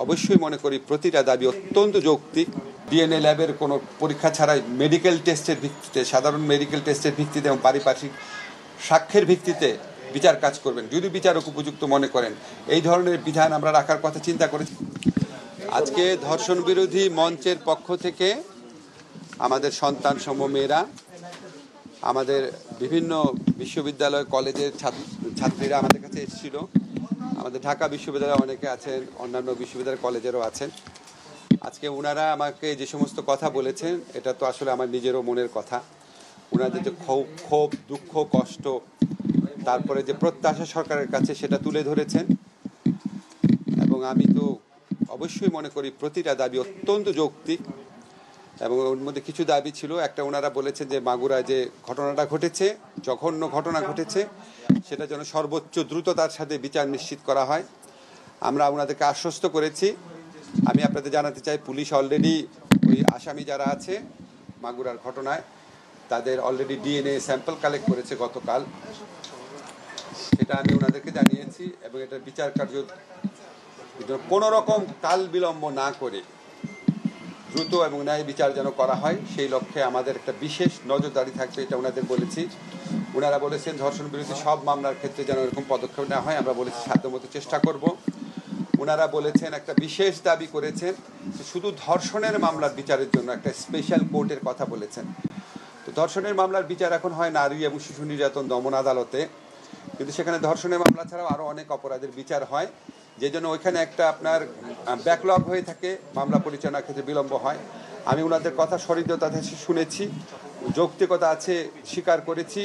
অবশ্যই মনে করি প্রতিটা দাবি অত্যন্ত যৌক্তিক। ডিএনএ ল্যাবের কোনো পরীক্ষা ছাড়াই মেডিকেল টেস্টের ভিত্তিতে, সাধারণ মেডিকেল টেস্টের ভিত্তিতে এবং পারিপার্শ্বিক সাক্ষ্যের ভিত্তিতে বিচার কাজ করবেন যদি বিচারক উপযুক্ত মনে করেন। এই ধরনের বিধান আমরা রাখার কথা চিন্তা করেছি। আজকে ধর্ষণ বিরোধী মঞ্চের পক্ষ থেকে আমাদের সন্তান সম মেয়েরা, আমাদের বিভিন্ন বিশ্ববিদ্যালয় কলেজের ছাত্রীরা আমাদের কাছে এসেছিল। আমাদের ঢাকা বিশ্ববিদ্যালয়ে অনেকে আছেন, অন্যান্য বিশ্ববিদ্যালয় কলেজেরও আছেন। আজকে ওনারা আমাকে যে সমস্ত কথা বলেছেন, এটা তো আসলে আমার নিজেরও মনের কথা। ওনাদের যে ক্ষোভ, দুঃখ, কষ্ট, তারপরে যে প্রত্যাশা সরকারের কাছে, সেটা তুলে ধরেছেন। এবং আমি তো অবশ্যই মনে করি প্রতিটা দাবি অত্যন্ত যৌক্তিক। এবং ওর মধ্যে কিছু দাবি ছিল। একটা, ওনারা বলেছেন যে মাগুরায় যে ঘটনাটা ঘটেছে, জঘন্য ঘটনা ঘটেছে, সেটা যেন সর্বোচ্চ দ্রুততার সাথে বিচার নিশ্চিত করা হয়। আমরা ওনাদেরকে আশ্বস্ত করেছি। আমি আপনাদের জানাতে চাই, পুলিশ অলরেডি ওই আসামি যারা আছে মাগুরার ঘটনায়, তাদের অলরেডি ডিএনএ স্যাম্পল কালেক্ট করেছে গতকাল। সেটা আমি ওনাদেরকে জানিয়েছি। এবং এটার বিচার কার্য কোনো রকম কাল বিলম্ব না করে দ্রুত এবং ন্যায় বিচার যেন করা হয়, সেই লক্ষ্যে আমাদের একটা বিশেষ নজরদারি থাকবে, এটা ওনাদের বলেছি। ওনারা বলেছেন ধর্ষণ বিরোধী সব মামলার ক্ষেত্রে যেন এরকম পদক্ষেপ নেওয়া হয়, আমরা বলেছি সাধ্যমতো চেষ্টা করব। ওনারা বলেছেন, একটা বিশেষ দাবি করেছেন, শুধু ধর্ষণের মামলার বিচারের জন্য একটা স্পেশাল কোর্টের কথা বলেছেন। তো ধর্ষণের মামলার বিচার এখন হয় নারী এবং শিশু নির্যাতন দমন আদালতে, কিন্তু সেখানে ধর্ষণের মামলা ছাড়াও আরও অনেক অপরাধের বিচার হয়, যে জন্য ওইখানে একটা আপনার ব্যাকলগ হয়ে থাকে, মামলা পরিচালনার ক্ষেত্রে বিলম্ব হয়। আমি ওনাদের কথা সহৃদয়তা শুনেছি, যৌক্তিকতা আছে স্বীকার করেছি।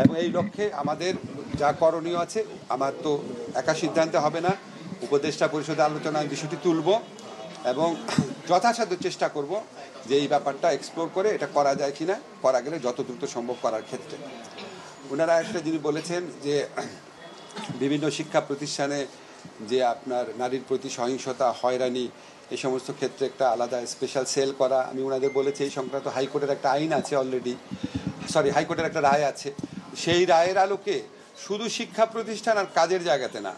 এবং এই লক্ষ্যে আমাদের যা করণীয় আছে, আমার তো একা সিদ্ধান্তে হবে না, উপদেষ্টা পরিষদে আলোচনায় বিষয়টি তুলব এবং যথাসাধ্য চেষ্টা করব যে এই ব্যাপারটা এক্সপ্লোর করে এটা করা যায় কিনা, করা গেলে যত দ্রুত সম্ভব করার ক্ষেত্রে। ওনারা একটা জিনিস বলেছেন যে বিভিন্ন শিক্ষা প্রতিষ্ঠানে যে আপনার নারীর প্রতি সহিংসতা, হয়রানি, এই সমস্ত ক্ষেত্রে একটা আলাদা স্পেশাল সেল করা। আমি ওনাদের বলেছি এই সংক্রান্ত হাইকোর্টের একটা আইন আছে অলরেডি, হাইকোর্টের একটা রায় আছে। সেই রায়ের আলোকে শুধু শিক্ষা প্রতিষ্ঠান আর কাজের জায়গাতে না,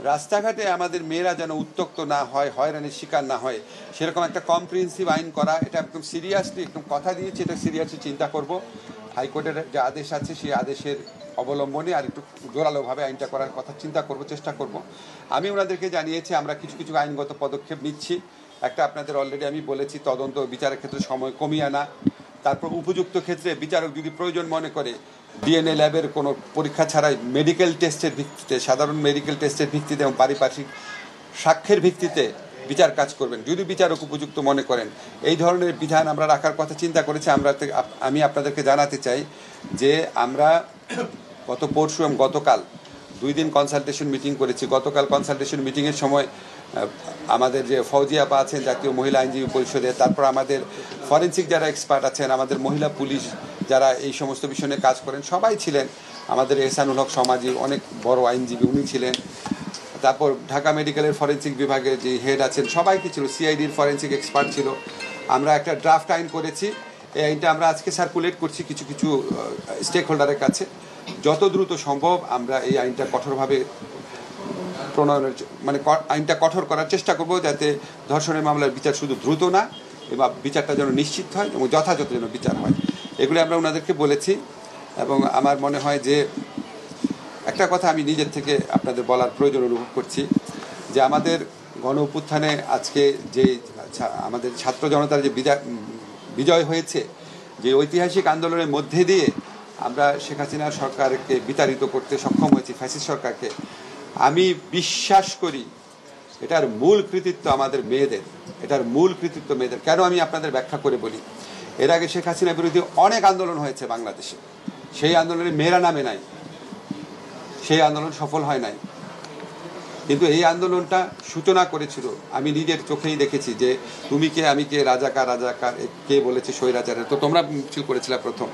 রাস্তাঘাটে আমাদের মেয়েরা যেন উত্ত্যক্ত না হয়, হয়রানির শিকার না হয়, সেরকম একটা কম্প্রিহেন্সিভ আইন করা। এটা একদম সিরিয়াসলি, একদম কথা দিয়েছি, এটা সিরিয়াসলি চিন্তা করব। হাইকোর্টের যে আদেশ আছে, সেই আদেশের অবলম্বনে আর একটু জোরালোভাবে আইনটা করার কথা চিন্তা করব, চেষ্টা করব। আমি ওনাদেরকে জানিয়েছি আমরা কিছু কিছু আইনগত পদক্ষেপ নিচ্ছি। একটা, আপনাদের অলরেডি আমি বলেছি, তদন্ত বিচারের ক্ষেত্রে সময় কমিয়ে আনা। তারপর উপযুক্ত ক্ষেত্রে বিচারক যদি প্রয়োজন মনে করে ডিএনএ ল্যাবের কোনো পরীক্ষা ছাড়াই মেডিকেল টেস্টের ভিত্তিতে, সাধারণ মেডিকেল টেস্টের ভিত্তিতে এবং পারিপার্শ্বিক সাক্ষ্যের ভিত্তিতে বিচার কাজ করবেন যদি বিচারক উপযুক্ত মনে করেন। এই ধরনের বিধান আমরা রাখার কথা চিন্তা করেছি। আমি আপনাদেরকে জানাতে চাই যে আমরা গত পরশু এবং গতকাল 2 দিন কনসালটেশন মিটিং করেছি। গতকাল কনসালটেশন মিটিংয়ের সময় আমাদের যে ফৌজিয়া আপা আছেন জাতীয় মহিলা আইনজীবী পরিষদে, তারপর আমাদের ফরেন্সিক যারা এক্সপার্ট আছেন, আমাদের মহিলা পুলিশ যারা এই সমস্ত বিষয় নিয়ে কাজ করেন, সবাই ছিলেন। আমাদের এহসানুল হক সমাজী অনেক বড় আইনজীবী, উনি ছিলেন। তারপর ঢাকা মেডিকেলের ফরেন্সিক বিভাগের যে হেড আছেন, সবাই কি ছিল, সিআইডির ফরেন্সিক এক্সপার্ট ছিল। আমরা একটা ড্রাফট আইন করেছি। এই আইনটা আমরা আজকে সার্কুলেট করছি কিছু কিছু স্টেক হোল্ডারের কাছে। যত দ্রুত সম্ভব আমরা এই আইনটা কঠোরভাবে প্রণয়নের, মানে আইনটা কঠোর করার চেষ্টা করব, যাতে ধর্ষণের মামলার বিচার শুধু দ্রুত না, এবং বিচারটা যেন নিশ্চিত হয় এবং যথাযথ যেন বিচার হয়। এগুলো আমরা ওনাদেরকে বলেছি। এবং আমার মনে হয় যে একটা কথা আমি নিজের থেকে আপনাদের বলার প্রয়োজন অনুভব করছি, যে আমাদের গণ অভ্যুত্থানে আজকে যে আমাদের ছাত্র জনতার যে বিজয় হয়েছে, যে ঐতিহাসিক আন্দোলনের মধ্যে দিয়ে আমরা শেখ হাসিনা সরকারকে বিতাড়িত করতে সক্ষম হয়েছি, ফ্যাসিস্ট সরকারকে। আমি বিশ্বাস করি এটার মূল কৃতিত্ব আমাদের মেয়েদের, এটার মূল কৃতিত্ব মেয়েদের। কেন আমি আপনাদের ব্যাখ্যা করে বলি। এর আগে শেখ হাসিনা বিরোধী অনেক আন্দোলন হয়েছে বাংলাদেশে, সেই আন্দোলনে মেয়েরা নামে নাই, সেই আন্দোলন সফল হয় নাই। কিন্তু এই আন্দোলনটা সূচনা করেছিল, আমি নিজের চোখেই দেখেছি, যে তুমি কে আমি কে, রাজাকার রাজাকার, কে বলেছে স্বৈরাচারের, তো তোমরা মিছিল করেছিলে প্রথম।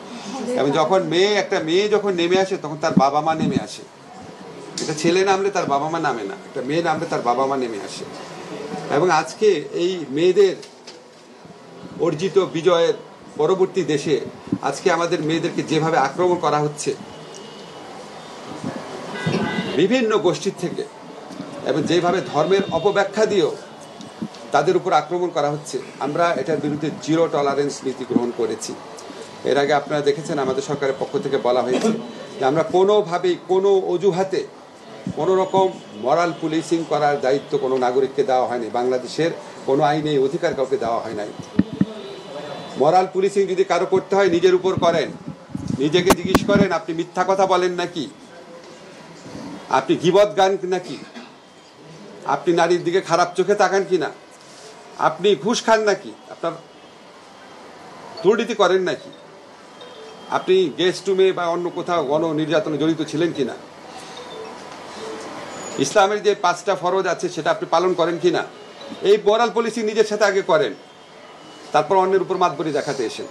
এবং যখন একটা মেয়ে যখন নেমে আসে, তখন তার বাবা মা নেমে আসে। এটা ছেলে নামলে তার বাবা মা নামে না, একটা মেয়ে নামলে তার বাবা মা নেমে আসে। এবং আজকে এই মেয়েদের অর্জিত বিজয়ের পরবর্তী দেশে আজকে আমাদের মেয়েদেরকে যেভাবে আক্রমণ করা হচ্ছে বিভিন্ন গোষ্ঠীর থেকে, এবং যেভাবে ধর্মের অপব্যাখ্যা দিয়েও তাদের উপর আক্রমণ করা হচ্ছে, আমরা এটার বিরুদ্ধে জিরো টলারেন্স নীতি গ্রহণ করেছি। এর আগে আপনারা দেখেছেন আমাদের সরকারের পক্ষ থেকে বলা হয়েছে যে আমরা কোনোভাবেই কোনো অজুহাতে কোনো রকম মরাল পুলিশিং করার দায়িত্ব কোনো নাগরিককে দেওয়া হয়নি। বাংলাদেশের কোনো আইনে এই অধিকার কাউকে দেওয়া হয় নাই। মরাল পুলিশিং যদি কারো করতে হয় নিজের উপর করেন, নিজেকে জিজ্ঞেস করেন আপনি মিথ্যা কথা বলেন নাকি, আপনি গীবত গান নাকি, আপনি নারীর দিকে খারাপ চোখে তাকান কিনা, আপনি ঘুষ খান নাকি, আপনার দুর্নীতি করেন নাকি, আপনি গেস্ট রুমে বা অন্য কোথাও গণ নির্যাতনে জড়িত ছিলেন কিনা, ইসলামের যে 5টা ফরজ আছে সেটা আপনি পালন করেন কিনা। এই মরাল পলিসি নিজের সাথে আগে করেন, তারপর অন্যের উপর মাতবরি দেখাতে এসেন।